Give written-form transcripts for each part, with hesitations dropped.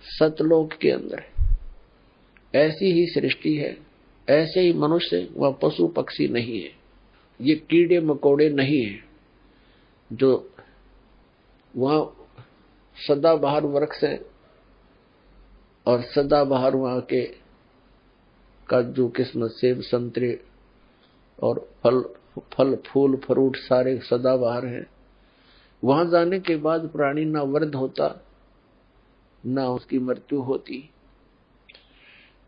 सतलोक के अंदर ऐसी ही सृष्टि है, ऐसे ही मनुष्य, वह पशु पक्षी नहीं है, ये कीड़े मकोड़े नहीं है जो वहां सदाबहार वृक्ष है और सदाबहार वहां के काजू किस्मत सेब संतरे और फल फूल फ्रूट सारे सदाबहार हैं। वहां जाने के बाद प्राणी ना वृद्ध होता ना उसकी मृत्यु होती।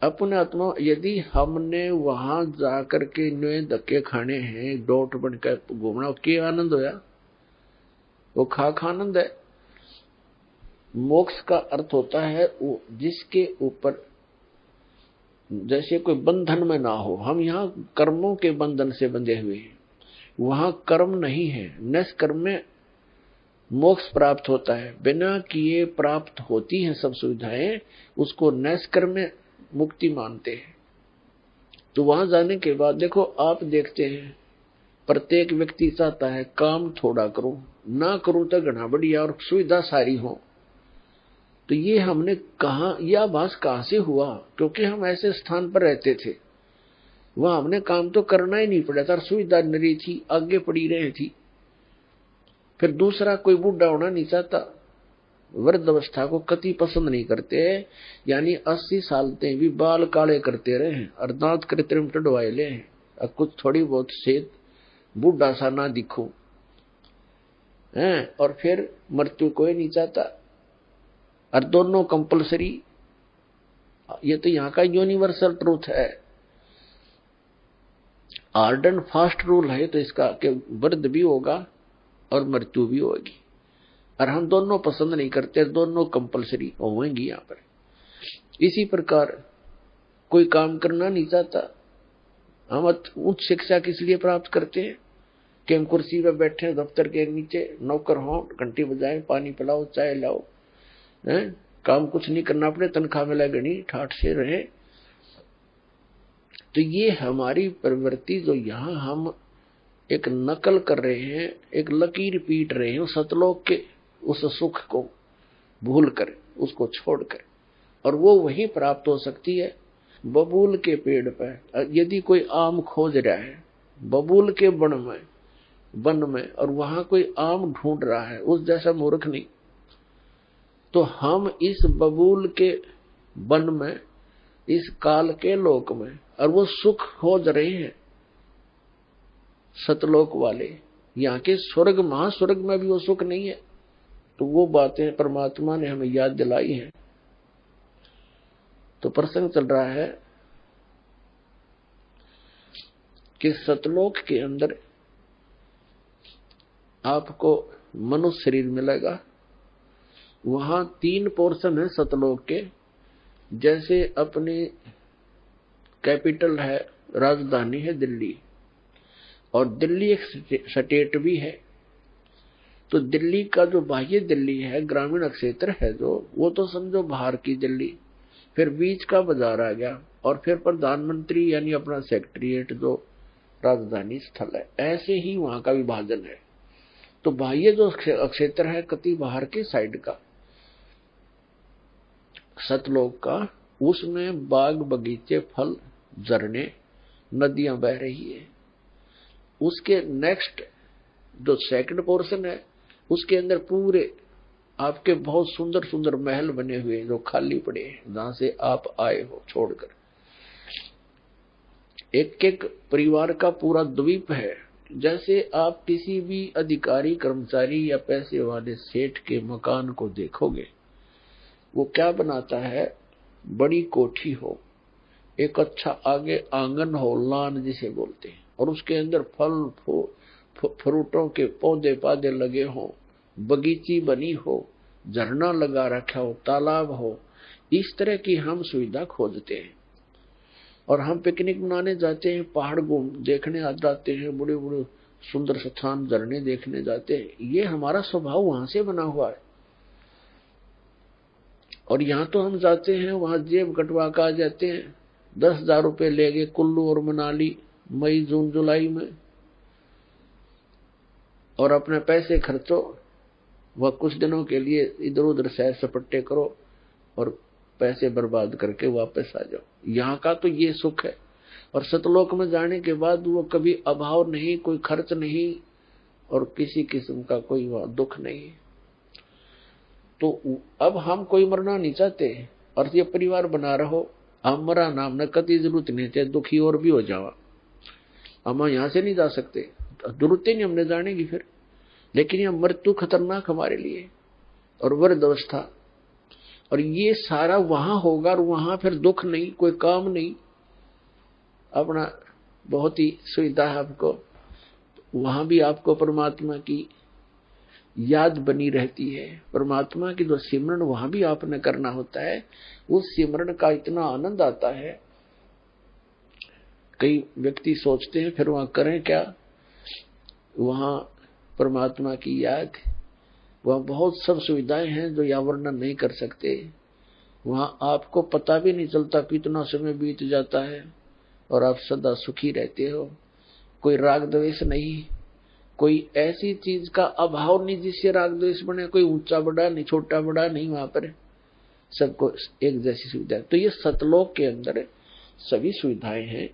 अपने आत्मा यदि हमने वहां जाकर के नए धक्के खाने हैं, डोट बनकर घूमना, क्या आनंद होया? वो खाक आनंद है। मोक्ष का अर्थ होता है वो जिसके ऊपर जैसे कोई बंधन में ना हो। हम यहाँ कर्मों के बंधन से बंधे हुए हैं, वहां कर्म नहीं है। निष्कर्म में मोक्ष प्राप्त होता है, बिना किए प्राप्त होती हैं सब सुविधाएं, उसको निष्कर्म में मुक्ति मानते हैं। तो वहां जाने के बाद देखो, आप देखते हैं प्रत्येक व्यक्ति चाहता है काम थोड़ा करूं, ना करूं तो घना बढ़िया और सुविधा सारी हो। तो ये हमने कहा, यह आभास कहां से हुआ? क्योंकि हम ऐसे स्थान पर रहते थे, वहां हमने काम तो करना ही नहीं पड़ा था, सुविधा नरी थी, आगे पड़ी रही थी। फिर दूसरा, कोई बूढ़ा होना नहीं चाहता, वृद्ध अवस्था को कति पसंद नहीं करते, यानी 80 साल तक भी बाल काले करते रहे हैं और दांत कृत्रिम टडवाए ले हैं, और कुछ थोड़ी बहुत सेहत बूढ़ा सा ना दिखो है, और फिर मृत्यु कोई नहीं चाहता। और दोनों कंपलसरी, ये तो यहाँ का यूनिवर्सल ट्रूथ है, हार्ड एंड फास्ट रूल है। तो इसका कि वृद्ध भी होगा और मृत्यु भी होगी, और हम दोनों पसंद नहीं करते, दोनों कंपलसरी होंगी यहाँ पर। इसी प्रकार कोई काम करना नहीं चाहता, हम उच्च शिक्षा किस लिए प्राप्त करते हैं कि हम कुर्सी पर बैठे दफ्तर के नीचे, नौकर हों, घंटी बजाएं, पानी पिलाओ, चाय लाओ, काम कुछ नहीं करना पड़े, तनख्वाह मिला गणी ठाठ से रहे। तो ये हमारी प्रवृत्ति जो यहाँ हम एक नकल कर रहे हैं, एक लकीर पीट रहे हैं सतलोक के उस सुख को भूल कर, उसको छोड़कर, और वो वहीं प्राप्त हो सकती है बबूल के पेड़ पर। यदि कोई आम खोज रहा है बबूल के वन में और वहां कोई आम ढूंढ रहा है, उस जैसा मूर्ख नहीं। तो हम इस बबूल के वन में, इस काल के लोक में, और वो सुख खोज रहे हैं सतलोक वाले। यहाँ के स्वर्ग महास्वर्ग में भी वो सुख नहीं है। तो वो बातें परमात्मा ने हमें याद दिलाई हैं। तो प्रसंग चल रहा है कि सतलोक के अंदर आपको मनुष्य शरीर मिलेगा। वहां 3 पोर्शन है सतलोक के। जैसे अपनी कैपिटल है, राजधानी है दिल्ली, और दिल्ली एक स्टेट भी है। तो दिल्ली का जो बाह्य दिल्ली है, ग्रामीण क्षेत्र है जो, वो तो समझो बाहर की दिल्ली। फिर बीच का बाजार आ गया, और फिर प्रधानमंत्री यानी अपना सेक्रेटरीट जो राजधानी स्थल है। ऐसे ही वहां का विभाजन है। तो बाह्य जो क्षेत्र है कति बाहर के साइड का सतलोक का, उसमें बाग बगीचे, फल, झरने, नदियां बह रही है। उसके नेक्स्ट जो सेकंड पोर्शन है, उसके अंदर पूरे आपके बहुत सुंदर सुंदर महल बने हुए जो खाली पड़े हैं, जहां से आप आए हो छोड़कर। एक एक परिवार का पूरा द्वीप है। जैसे आप किसी भी अधिकारी, कर्मचारी या पैसे वाले सेठ के मकान को देखोगे, वो क्या बनाता है? बड़ी कोठी हो, एक अच्छा आगे आंगन हो, लान जिसे बोलते हैं, और उसके अंदर फल फ्रूटों के पौधे पादे लगे हो, बगीची बनी हो, झरना लगा रखा हो, तालाब हो। इस तरह की हम सुविधा खोजते हैं। और हम पिकनिक मनाने जाते हैं, पहाड़ देखने आ जाते हैं, बड़े बड़े सुंदर स्थान, झरने देखने जाते हैं। ये हमारा स्वभाव वहां से बना हुआ है। और यहाँ तो हम जाते हैं, वहां जेब कटवा कर आ जाते हैं, 10,000 रुपए ले गए कुल्लू और मनाली मई जून जुलाई में, और अपने पैसे खर्चो, वह कुछ दिनों के लिए इधर उधर सैर सपट्टे करो और पैसे बर्बाद करके वापस आ जाओ। यहाँ का तो ये सुख है। और सतलोक में जाने के बाद वो कभी अभाव नहीं, कोई खर्च नहीं और किसी किस्म का कोई वहां दुख नहीं। तो अब हम कोई मरना नहीं चाहते और ये परिवार बना रहो, हम मरा नाम न कति जरूरत नहीं, चाहे दुखी और भी हो जावा, हम यहां से नहीं जा सकते, जरूरत ही नहीं हमने जाने की फिर। लेकिन यह मृत्यु खतरनाक हमारे लिए और वृद्ध अवस्था, और ये सारा वहां होगा और वहां फिर दुख नहीं, कोई काम नहीं, अपना बहुत ही सुविधा है आपको। वहां भी आपको परमात्मा की याद बनी रहती है, परमात्मा की जो सिमरन वहां भी आपने करना होता है। उस सिमरन का इतना आनंद आता है, कई व्यक्ति सोचते हैं फिर वहां करें क्या, वहां परमात्मा की याद, वहां बहुत सब सुविधाएं हैं जो या वर्णन नहीं कर सकते। वहां आपको पता भी नहीं चलता कितना समय बीत जाता है और आप सदा सुखी रहते हो। कोई राग द्वेष नहीं, कोई ऐसी चीज का अभाव नहीं जिससे राग द्वेष बने, कोई ऊंचा बड़ा नहीं, छोटा बड़ा नहीं, वहां पर सबको एक जैसी सुविधा। तो ये सतलोक के अंदर सभी सुविधाएं हैं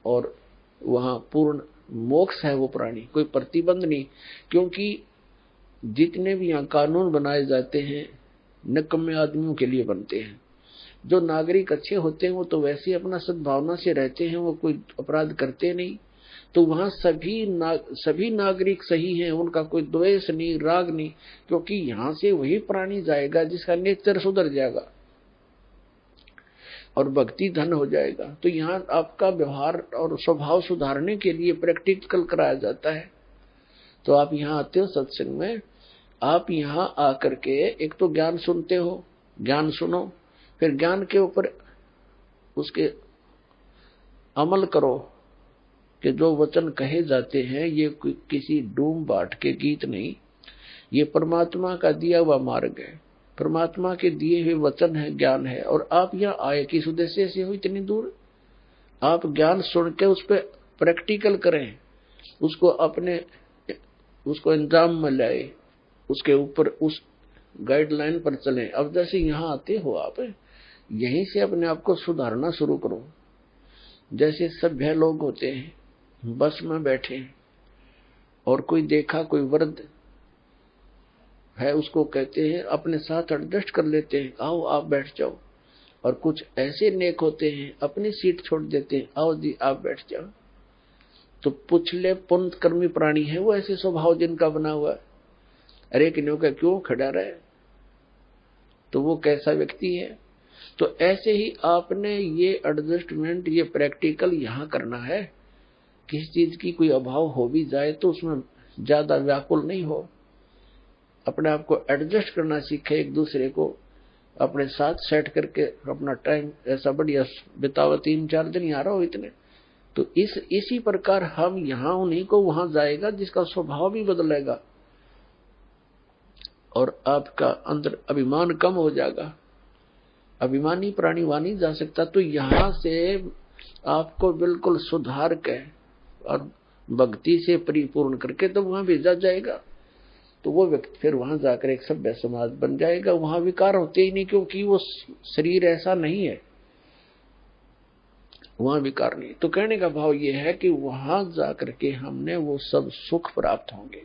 और वहां पूर्ण मोक्ष है वो प्राणी, कोई प्रतिबंध नहीं। क्योंकि जितने भी यहाँ कानून बनाए जाते हैं निकम्मे आदमियों के लिए बनते हैं। जो नागरिक अच्छे होते हैं वो तो वैसे अपना सद्भावना से रहते हैं, वो कोई अपराध करते नहीं। तो वहां सभी नागरिक सही हैं, उनका कोई द्वेष नहीं, राग नहीं, क्योंकि यहां से वही प्राणी जाएगा जिसका नेचर सुधर जाएगा और भक्ति धन हो जाएगा। तो यहाँ आपका व्यवहार और स्वभाव सुधारने के लिए प्रैक्टिकल कराया जाता है। तो आप यहाँ आते हो सत्संग में, आप यहाँ आकर के एक तो ज्ञान सुनते हो, ज्ञान सुनो, फिर ज्ञान के ऊपर उसके अमल करो कि जो वचन कहे जाते हैं ये किसी डूम बाट के गीत नहीं, ये परमात्मा का दिया हुआ मार्ग है, परमात्मा के दिए हुए वचन है, ज्ञान है। और आप यहाँ आए किस उद्देश्य से हो इतनी दूर, आप ज्ञान सुन के उस पर प्रैक्टिकल करें, उसको अपने उसको अंजाम में लाए, उसके ऊपर उस गाइडलाइन पर चलें। अब जैसे यहाँ आते हो आप, यहीं से अपने आप को सुधारना शुरू करो। जैसे सभ्य लोग होते हैं, बस में बैठे हैं और कोई देखा, कोई वृद्ध है, उसको कहते हैं अपने साथ एडजस्ट कर लेते हैं, आओ आप बैठ जाओ। और कुछ ऐसे नेक होते हैं अपनी सीट छोड़ देते हैं, आओ जी आप बैठ जाओ। तो पुछले पुण्य कर्मी प्राणी है वो, ऐसे स्वभाव जिनका बना हुआ है। अरे किन्हों का क्यों खड़ा रहे, तो वो कैसा व्यक्ति है। तो ऐसे ही आपने ये एडजस्टमेंट, ये प्रैक्टिकल यहाँ करना है। किसी चीज की कोई अभाव हो भी जाए तो उसमें ज्यादा व्याकुल नहीं हो, अपने आप को एडजस्ट करना सीखे, एक दूसरे को अपने साथ सेट करके अपना टाइम ऐसा बढ़िया बिताओ। 3-4 दिन यहाँ रहो इतने। तो इसी प्रकार हम यहाँ उन्हीं को वहां जाएगा जिसका स्वभाव भी बदलेगा और आपका अंदर अभिमान कम हो जाएगा। अभिमानी प्राणी वहां नहीं जा सकता। तो यहाँ से आपको बिल्कुल सुधार के और भक्ति से परिपूर्ण करके तो वहां भेजा जाएगा। तो वो व्यक्ति फिर वहां जाकर एक सभ्य समाज बन जाएगा। वहां विकार होते ही नहीं, क्योंकि वो शरीर ऐसा नहीं है, वहां विकार नहीं। तो कहने का भाव ये है कि वहां जाकर के हमने वो सब सुख प्राप्त होंगे।